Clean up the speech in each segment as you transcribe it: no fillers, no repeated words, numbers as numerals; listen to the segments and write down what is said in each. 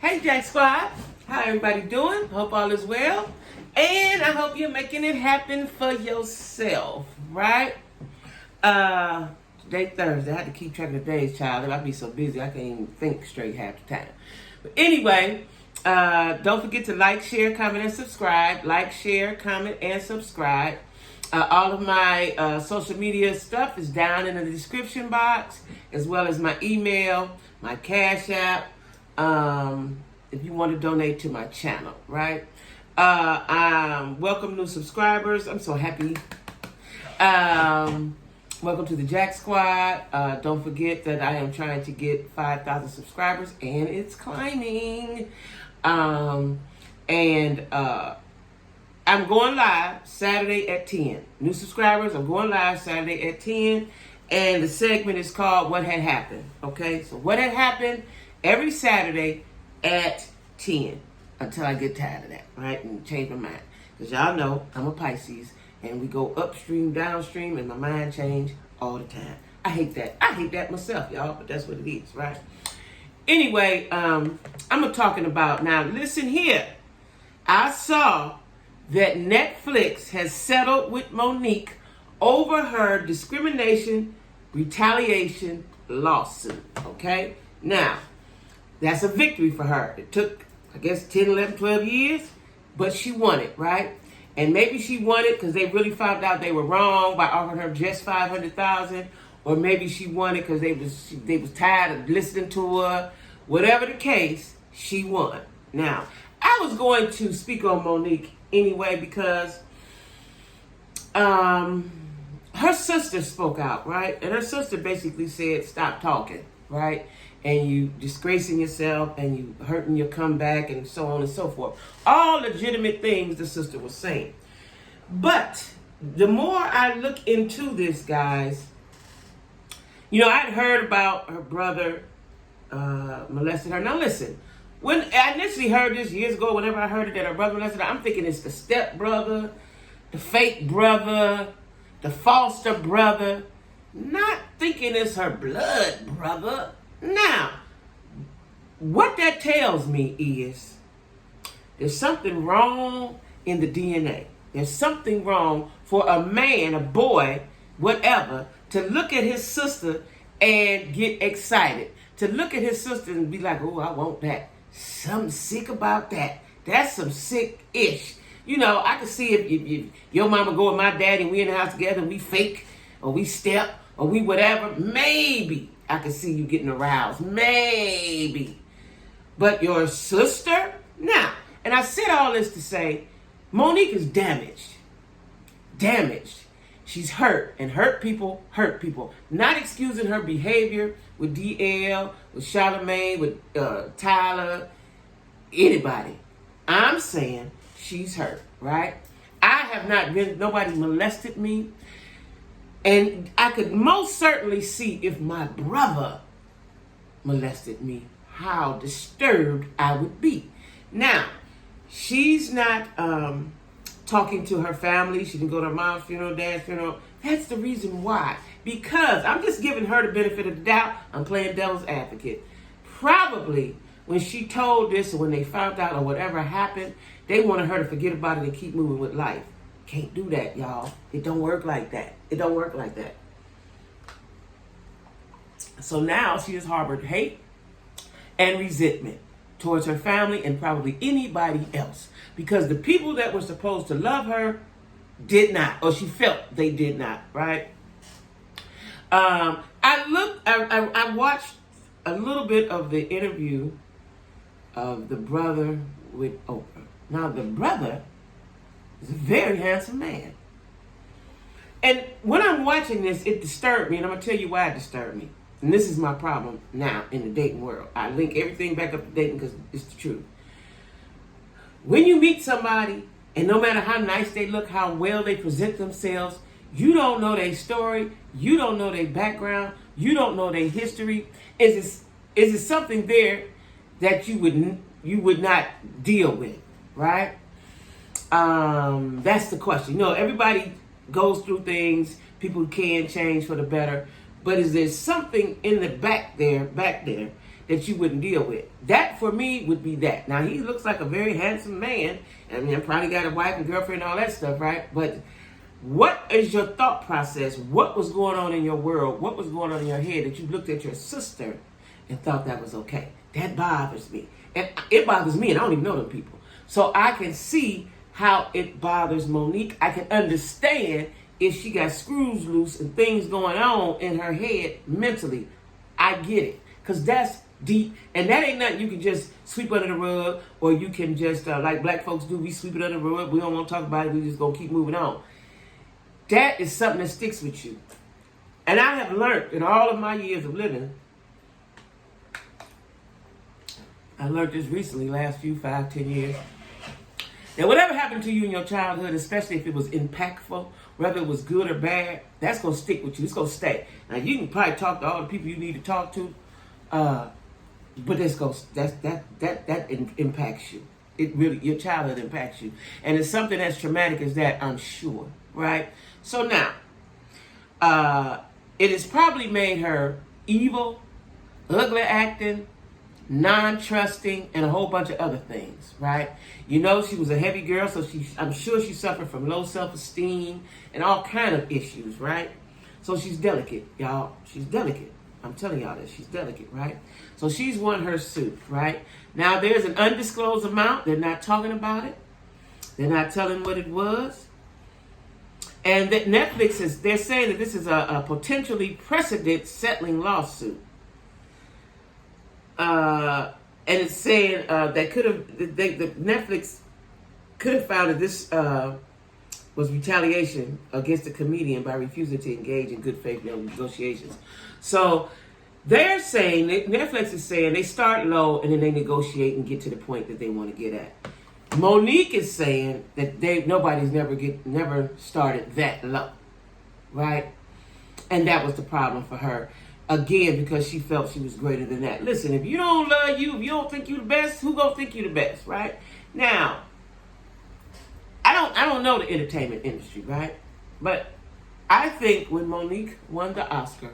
Hey Jack Squad, how everybody doing? Hope all is well. And I hope you're making it happen for yourself, right? Today Thursday. I had to keep track of the days, child. I'd be so busy I can't even think straight half the time. But anyway, don't forget to like, share, comment, and subscribe. Like, share, comment, and subscribe. All of my social media stuff is down in the description box, as well as my email, my Cash App, if you want to donate to my channel, right? Welcome new subscribers. I'm so happy. Welcome to the Jack Squad. Don't forget that I am trying to get 5,000 subscribers, and it's climbing. I'm going live Saturday at 10. New subscribers, I'm going live Saturday at 10. And the segment is called What Had Happened. Okay, so what had happened every Saturday at 10 until I get tired of that, right? And change my mind. Because y'all know I'm a Pisces and we go upstream, downstream, and my mind change all the time. I hate that. I hate that myself, y'all, but that's what it is, right? Anyway, I'm talking about, now listen here. I saw that Netflix has settled with Monique over her discrimination retaliation lawsuit, okay? Now, that's a victory for her. It took, I guess, 10, 11, 12 years, but she won it, right? And maybe she won it because they really found out they were wrong by offering her just $500,000, or maybe she won it because they was tired of listening to her. Whatever the case, she won. Now, I was going to speak on Monique anyway because her sister spoke out, right? And her sister basically said, stop talking, right? And you disgracing yourself and you hurting your comeback and so on and so forth. All legitimate things the sister was saying. But the more I look into this, guys, you know, I'd heard about her brother molested her. Now listen, when I initially heard this years ago, whenever I heard it that her brother molested her, I'm thinking it's the step brother, the fake brother, the foster brother, not thinking it's her blood brother. Now, what that tells me is there's something wrong in the DNA. There's something wrong for a man, a boy, whatever, to look at his sister and get excited. To look at his sister and be like, oh, I want that. Something sick about that. That's some sick-ish. You know, I can see if your mama go with my daddy and we in the house together and we fake or we step or we whatever, maybe I can see you getting aroused. Maybe. But your sister? Now, and I said all this to say, Monique is damaged. Damaged. She's hurt, and hurt people hurt people. Not excusing her behavior with DL, with Charlamagne, with Tyler, anybody. I'm saying she's hurt, right? I have not been, nobody molested me. And I could most certainly see if my brother molested me, how disturbed I would be. Now, she's not talking to her family. She didn't go to her mom's funeral, dad's funeral. That's the reason why. Because I'm just giving her the benefit of the doubt. I'm playing devil's advocate. Probably when she told this or when they found out or whatever happened, they wanted her to forget about it and keep moving with life. Can't do that, y'all. It don't work like that. It don't work like that. So now she has harbored hate and resentment towards her family and probably anybody else. Because the people that were supposed to love her did not, or she felt they did not, right? I watched a little bit of the interview of the brother with Oprah. Now, the brother is a very handsome man. And when I'm watching this, it disturbed me, and I'm going to tell you why it disturbed me. And this is my problem now in the dating world. I link everything back up to dating because it's the truth. When you meet somebody, and no matter how nice they look, how well they present themselves, you don't know their story, you don't know their background, you don't know their history. Is it something there that you would not deal with, right? That's the question. You know, everybody goes through things. People can change for the better. But is there something in the back there that you wouldn't deal with. That for me would be that. Now he looks like a very handsome man, and probably got a wife and girlfriend and all that stuff, right? But what is your thought process? What was going on in your world? What was going on in your head that you looked at your sister and thought that was okay? That bothers me. And it bothers me, and I don't even know them people. So I can see how it bothers Monique. I can understand if she got screws loose and things going on in her head mentally. I get it. Because that's deep. And that ain't nothing you can just sweep under the rug, or you can just, like black folks do, we sweep it under the rug. We don't want to talk about it. We just going to keep moving on. That is something that sticks with you. And I have learned in all of my years of living, I learned this recently, last few 5, 10 years, that whatever happened to you in your childhood, especially if it was impactful, whether it was good or bad, that's going to stick with you. It's going to stay. Now, you can probably talk to all the people you need to talk to, but that impacts you. It really, your childhood impacts you. And it's something as traumatic as that, I'm sure, right? So now, it has probably made her evil, ugly acting, non-trusting, and a whole bunch of other things, right? You know, she was a heavy girl, so I'm sure she suffered from low self-esteem and all kind of issues, right? So she's delicate, y'all. She's delicate. I'm telling y'all that she's delicate, right? So she's won her suit, right? Now there's an undisclosed amount. They're not talking about it. They're not telling what it was. And that Netflix they're saying that this is a potentially precedent-settling lawsuit. And it's saying that the Netflix could have found that this was retaliation against the comedian by refusing to engage in good faith negotiations. So they're saying, Netflix is saying they start low and then they negotiate and get to the point that they want to get at. Monique is saying that nobody's never started that low, right? And that was the problem for her. Again, because she felt she was greater than that. Listen, if you don't love you, if you don't think you the best, who gonna think you the best, right? Now, I don't know the entertainment industry, right? But I think when Monique won the Oscar,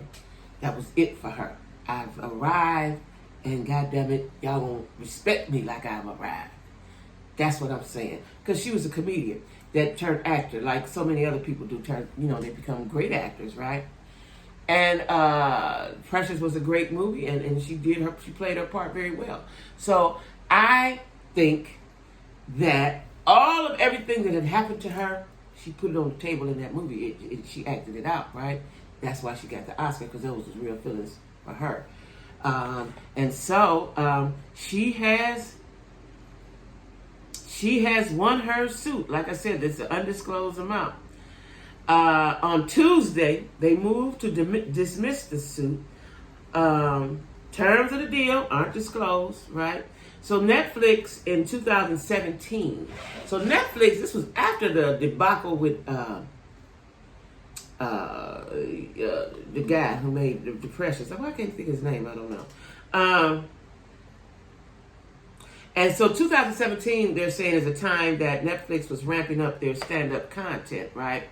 that was it for her. I've arrived, and goddammit, y'all gonna respect me like I've arrived. That's what I'm saying. Because she was a comedian that turned actor, like so many other people do. They become great actors, right? And Precious was a great movie, and she played her part very well. So I think that all of everything that had happened to her, she put it on the table in that movie. She acted it out, right? That's why she got the Oscar, because those was real feelings for her. And so she has won her suit. Like I said, it's an undisclosed amount. On Tuesday, they moved to dismiss the suit. Terms of the deal aren't disclosed, right? So Netflix in 2017. So Netflix, this was after the debacle with the guy who made the Precious. Why can't I think of his name? I don't know. And so 2017, they're saying, is a time that Netflix was ramping up their stand-up content, right?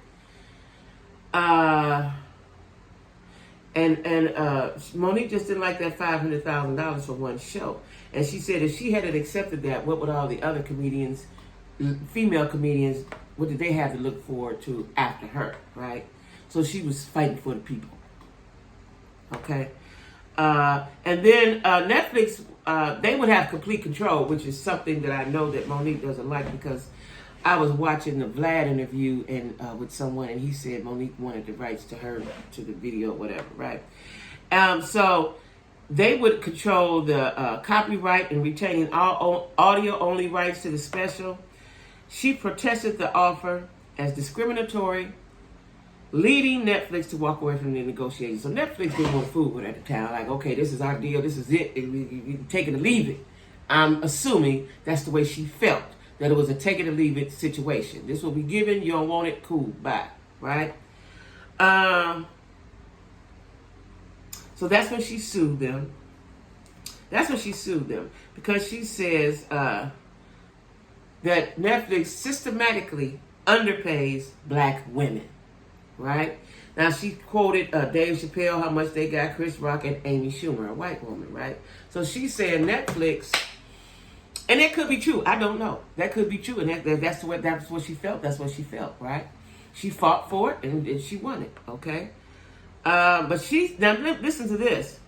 Monique just didn't like that $500,000 for one show. And she said if she hadn't accepted that, what would all the other comedians, female comedians, what did they have to look forward to after her, right? So she was fighting for the people. Okay? And then Netflix, they would have complete control, which is something that I know that Monique doesn't like, because I was watching the Vlad interview with someone, and he said Monique wanted the rights to the video, whatever, right? So they would control the copyright and retaining all audio-only rights to the special. She protested the offer as discriminatory, leading Netflix to walk away from the negotiations. So Netflix didn't want to fool with her at the time. Like, okay, this is our deal. This is it. You take it or leave it. I'm assuming that's the way she felt, that it was a take it or leave it situation. This will be given. You don't want it. Cool. Bye. Right? So that's when she sued them. Because she says that Netflix systematically underpays black women. Right? Now, she quoted Dave Chappelle, how much they got Chris Rock and Amy Schumer, a white woman, right? So she said Netflix, and that could be true. I don't know. That could be true, and that's what she felt. That's what she felt, right? She fought for it, and she won it, okay? But now listen to this.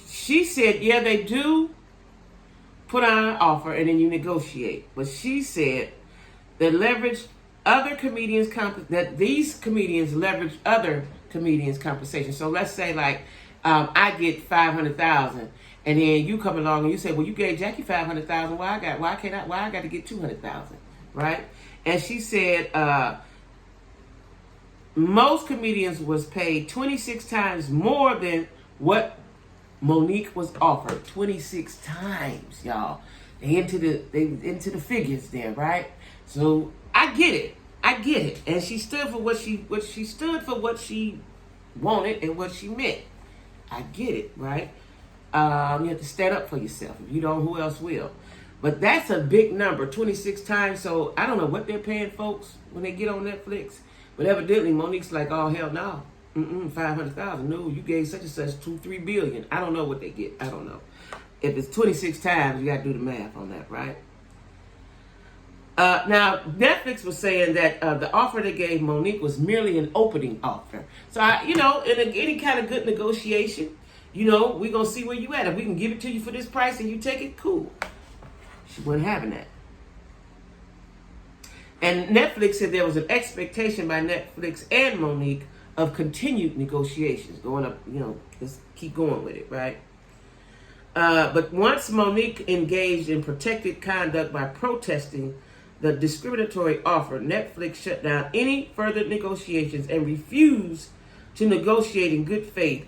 She said, yeah, they do put on an offer, and then you negotiate. But she said that that these comedians leverage other comedians' compensation. So let's say like I get 500,000, and then you come along and you say, well, you gave Jackie 500,000. Why I got to get 200,000, right? And she said most comedians was paid 26 times more than what Monique was offered. 26 times, y'all. They into the figures there, right? So I get it. And she stood for what she wanted and what she meant. I get it, right? You have to stand up for yourself. If you don't, who else will? But that's a big number, 26 times. So I don't know what they're paying folks when they get on Netflix. But evidently Monique's like, oh hell no. 500,000. No, you gave such and such 2-3 billion. I don't know what they get. I don't know. If it's 26 times, you got to do the math on that, right? Now, Netflix was saying that the offer they gave Monique was merely an opening offer. So, in any kind of good negotiation, we're going to see where you at. If we can give it to you for this price and you take it, cool. She wasn't having that. And Netflix said there was an expectation by Netflix and Monique of continued negotiations going up, let's keep going with it, right? But once Monique engaged in protected conduct by protesting the discriminatory offer, Netflix shut down any further negotiations and refused to negotiate in good faith,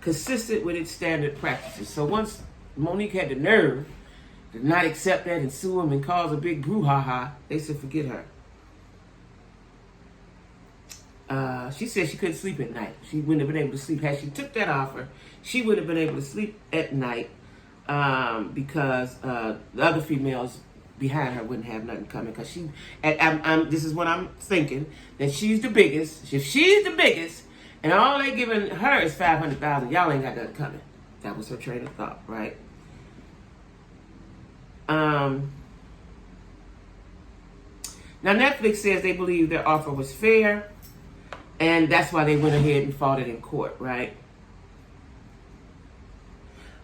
consistent with its standard practices. So once Monique had the nerve to not accept that and sue him and cause a big brouhaha, they said forget her. She said she couldn't sleep at night. She wouldn't have been able to sleep. Had she took that offer, she wouldn't have been able to sleep at night because the other females behind her wouldn't have nothing coming. Because this is what I'm thinking, that she's the biggest. If she's the biggest, and all they giving her is 500,000, y'all ain't got nothing coming. That was her train of thought, right? Now Netflix says they believe their offer was fair, and that's why they went ahead and fought it in court, right?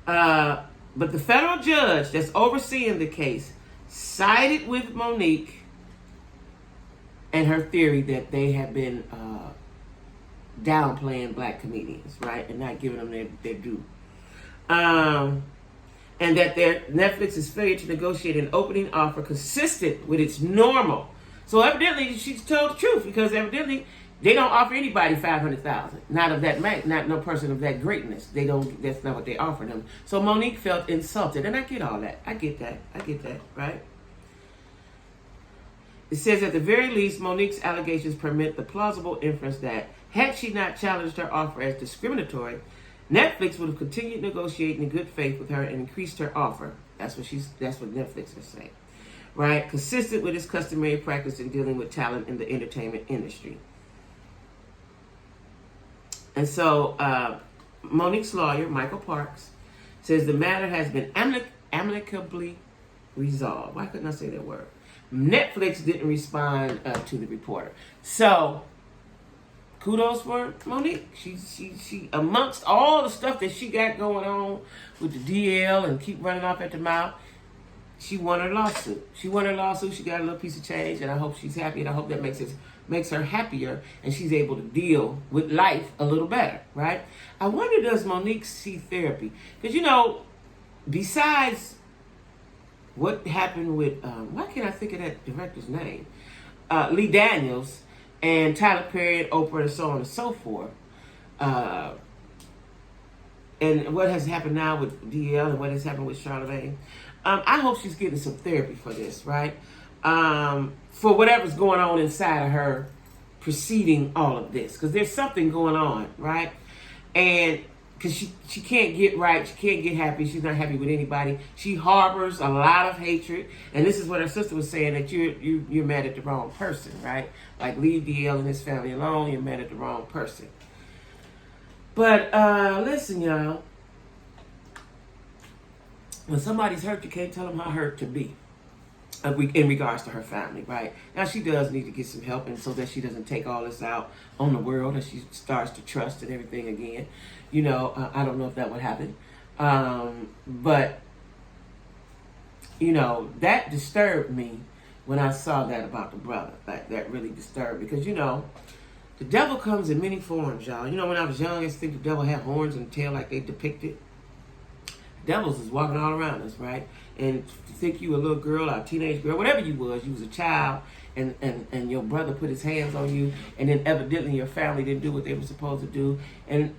But the federal judge that's overseeing the case sided with Monique and her theory that they have been downplaying black comedians, right? And not giving them their due. And that Netflix's failure to negotiate an opening offer consistent with its normal. So evidently she's told the truth, because evidently they don't offer anybody 500,000. Not of that not no person of that greatness. They don't. That's not what they offer them. So Monique felt insulted, and I get all that. I get that, right? It says at the very least, Monique's allegations permit the plausible inference that had she not challenged her offer as discriminatory, Netflix would have continued negotiating in good faith with her and increased her offer. That's what Netflix is saying, right? Consistent with its customary practice in dealing with talent in the entertainment industry. And so Monique's lawyer, Michael Parks, says the matter has been amicably resolved. Why couldn't I say that word? Netflix didn't respond to the reporter. So kudos for Monique. She amongst all the stuff that she got going on with the DL and keep running off at the mouth, she won her lawsuit. She got a little piece of change, and I hope she's happy, and I hope that makes her happier, and she's able to deal with life a little better, right? I wonder, does Monique see therapy? Because, besides what happened with, why can't I think of that director's name? Lee Daniels and Tyler Perry and Oprah and so on and so forth. And what has happened now with DL and what has happened with Charlamagne. I hope she's getting some therapy for this, right? For whatever's going on inside of her preceding all of this. Because there's something going on, right? And because she can't get right. She can't get happy. She's not happy with anybody. She harbors a lot of hatred. And this is what her sister was saying, that you're mad at the wrong person, right? Like, leave DL and his family alone. You're mad at the wrong person. But listen, y'all. When somebody's hurt, you can't tell them how hurt to be. In regards to her family, right? Now, she does need to get some help, and so that she doesn't take all this out on the world, and she starts to trust and everything again. You know, I don't know if that would happen. But, you know, that disturbed me when I saw that about the brother. That really disturbed me. Because, you know, the devil comes in many forms, y'all. You know, when I was young, I used to think the devil had horns and a tail like they depicted. Devils is walking all around us, right? And to think you a little girl or a teenage girl, whatever you was a child, and your brother put his hands on you, and then evidently your family didn't do what they were supposed to do, and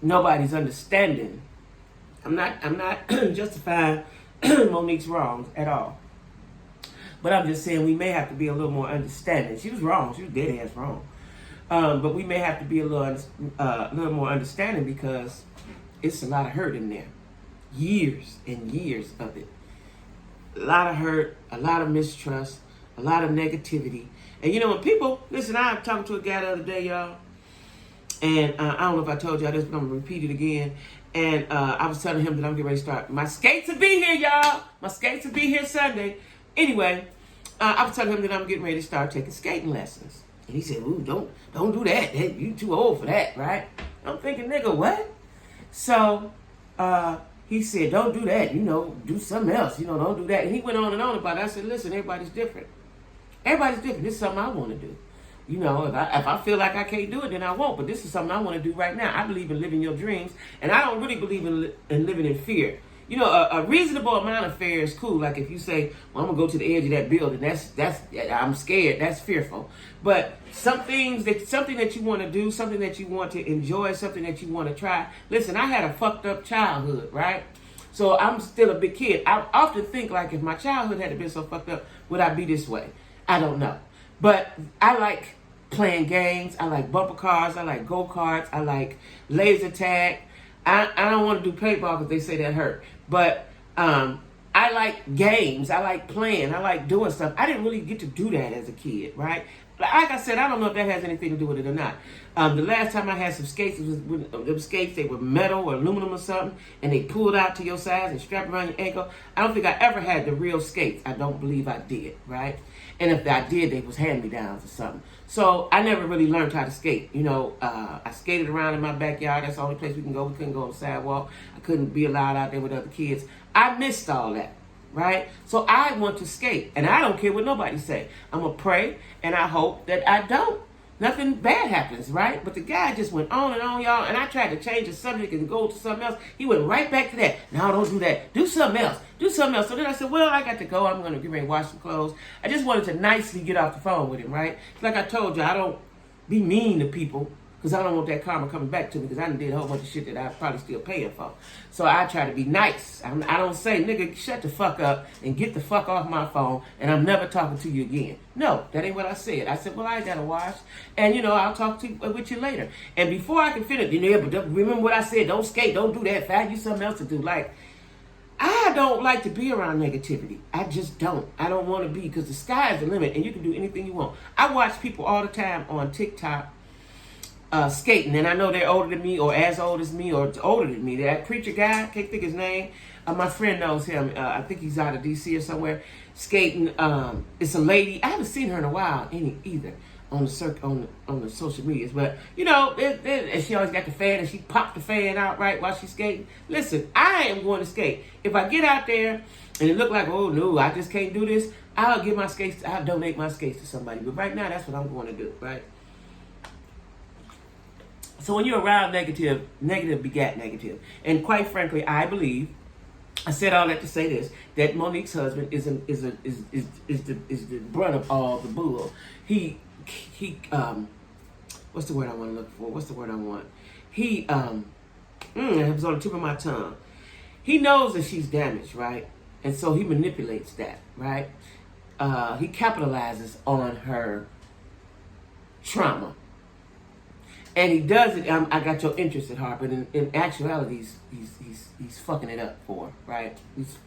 nobody's understanding. I'm not justifying Monique's wrongs at all, but I'm just saying we may have to be a little more understanding. She was wrong. She was dead ass wrong. But we may have to be a little more understanding, because it's a lot of hurt in there. Years and years of it. A lot of hurt, a lot of mistrust, a lot of negativity. And you know, when people, listen, I was talking to a guy the other day, y'all, and I don't know if I told y'all this, but I'm going to repeat it again. And I was telling him that I'm getting ready to start. My skates will be here, y'all. My skates will be here Sunday. Anyway, I was telling him that I'm getting ready to start taking skating lessons. And he said, ooh, don't do that. You too old for that, right? I'm thinking, nigga, what? So, he said, don't do that, you know, do something else, you know, don't do that. And he went on and on about it. I said, listen, everybody's different. Everybody's different. This is something I want to do. You know, if I feel like I can't do it, then I won't. But this is something I want to do right now. I believe in living your dreams, and I don't really believe in living in fear. You know, a reasonable amount of fear is cool. Like if you say, well, I'm going to go to the edge of that building, that's I'm scared, that's fearful. But something that you want to do, something that you want to enjoy, something that you want to try. Listen, I had a fucked up childhood, right? So I'm still a big kid. I often think, like, if my childhood had been so fucked up, would I be this way? I don't know. But I like playing games. I like bumper cars. I like go-karts. I like laser tag. I don't want to do paintball because they say that hurt. But I like games. I like playing. I like doing stuff. I didn't really get to do that as a kid, right? Like I said, I don't know if that has anything to do with it or not. The last time I had some skates, they were metal or aluminum or something, and they pulled out to your size and strapped around your ankle. I don't think I ever had the real skates. I don't believe I did, right? And if I did, they was hand-me-downs or something. So I never really learned how to skate. You know, I skated around in my backyard. That's the only place we can go. We couldn't go on the sidewalk. I couldn't be allowed out there with other kids. I missed all that, right? So I want to skate, and I don't care what nobody say. I'm going to pray, and I hope that I don't. Nothing bad happens, right? But the guy just went on and on, y'all, and I tried to change the subject and go to something else. He went right back to that. No, don't do that. Do something else. Do something else. So then I said, well, I got to go. I'm going to get ready to wash some clothes. I just wanted to nicely get off the phone with him, right? Like I told you, I don't be mean to people because I don't want that karma coming back to me, because I done did a whole bunch of shit that I'm probably still paying for. So I try to be nice. I don't say, nigga, shut the fuck up and get the fuck off my phone and I'm never talking to you again. No, that ain't what I said. I said, well, I got to wash, and, you know, I'll talk with you later. And before I can finish, you know, but remember what I said, don't skate, don't do that, find you something else to do. Like, I don't like to be around negativity. I just don't. I don't want to be, because the sky is the limit and you can do anything you want. I watch people all the time on TikTok skating, and I know they're older than me or as old as me or older than me. That preacher guy, I can't think his name. My friend knows him. I think he's out of DC or somewhere skating. It's a lady. I haven't seen her in a while either on the social medias. But you know, and she always got the fan, and she popped the fan out right while she's skating. Listen, I am going to skate. If I get out there and it look like, oh no, I just can't do this, I'll give my skates. I'll donate my skates to somebody. But right now, that's what I'm going to do. Right. So when you're around negative begat negative. And quite frankly, I believe, I said all that to say this, that Monique's husband is the brunt of all the bull. He what's the word I want to look for? What's the word I want? It was on the tip of my tongue. He knows that she's damaged, right? And so he manipulates that, right? He capitalizes on her trauma. And he does it. I got your interest at heart, but in actuality, he's fucking it up for her, right? He's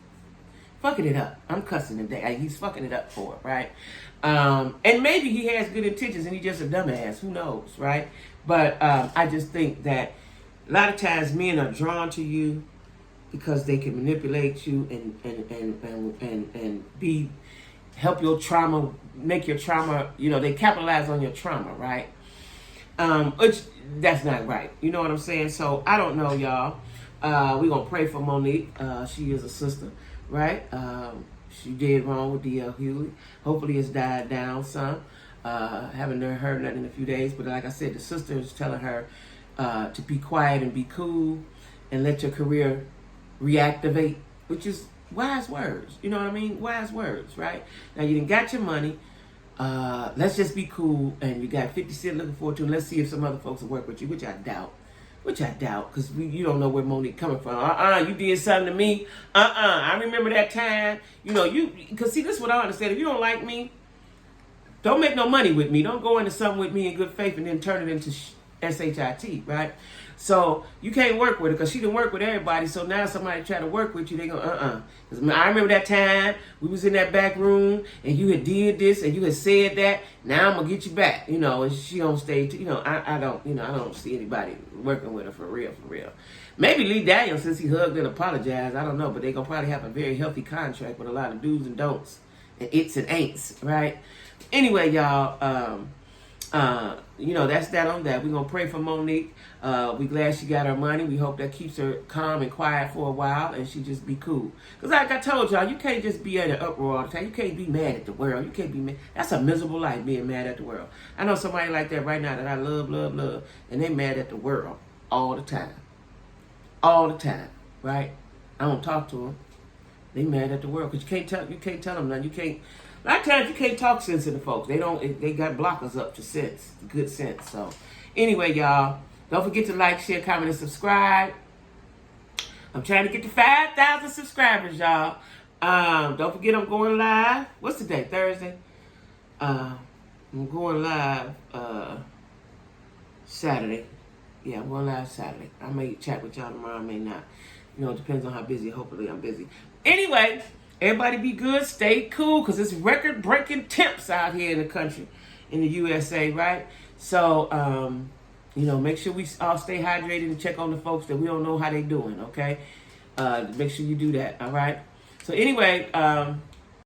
fucking it up. I'm cussing him. He's fucking it up for her, right? And maybe he has good intentions and he's just a dumbass. Who knows, right? But I just think that a lot of times men are drawn to you because they can manipulate you and help your trauma, make your trauma. They capitalize on your trauma, right? Which that's not right. You know what I'm saying? So I don't know, y'all. We're gonna pray for Monique. She is a sister, right? She did wrong with D.L. Hughley. Hopefully it's died down some. Haven't heard nothing in a few days, but like I said, the sister is telling her to be quiet and be cool and let your career reactivate, which is wise words. You know what I mean? Wise words, right? Now you done got your money. Let's just be cool, and you got 50 Cent looking forward to, and let's see if some other folks will work with you, which I doubt, because you don't know where Monique coming from. You did something to me. I remember that time. Because see, this is what I understand. If you don't like me, don't make no money with me. Don't go into something with me in good faith and then turn it into SHIT, right? So you can't work with her because she didn't work with everybody. So now somebody try to work with you, they go, Because I remember that time we was in that back room and you had did this and you had said that. Now I'm gonna get you back, and she don't stay. I don't see anybody working with her for real. Maybe Lee Daniels, since he hugged and apologized, I don't know, but they gonna probably have a very healthy contract with a lot of do's and don'ts and its and ain'ts, right? Anyway, y'all. That's that on that. We're going to pray for Monique. We glad she got her money. We hope that keeps her calm and quiet for a while and she just be cool. Because like I told y'all, you can't just be at an uproar all the time. You can't be mad at the world. You can't be mad. That's a miserable life, being mad at the world. I know somebody like that right now that I love, and they mad at the world all the time. All the time, right? I don't talk to them. They mad at the world because you can't tell them nothing. A lot of times you can't talk sense to the folks. They got blockers up to sense, good sense. So anyway, y'all, don't forget to like, share, comment, and subscribe. I'm trying to get to 5,000 subscribers, y'all. Don't forget I'm going live. What's the day? Thursday. I'm going live Saturday. Yeah, I'm going live Saturday. I may chat with y'all tomorrow, I may not. It depends on how busy. Hopefully I'm busy. Anyway, everybody be good, stay cool, because it's record-breaking temps out here in the country, in the USA, right? So, make sure we all stay hydrated and check on the folks that we don't know how they doing, okay? Make sure you do that, all right? So anyway,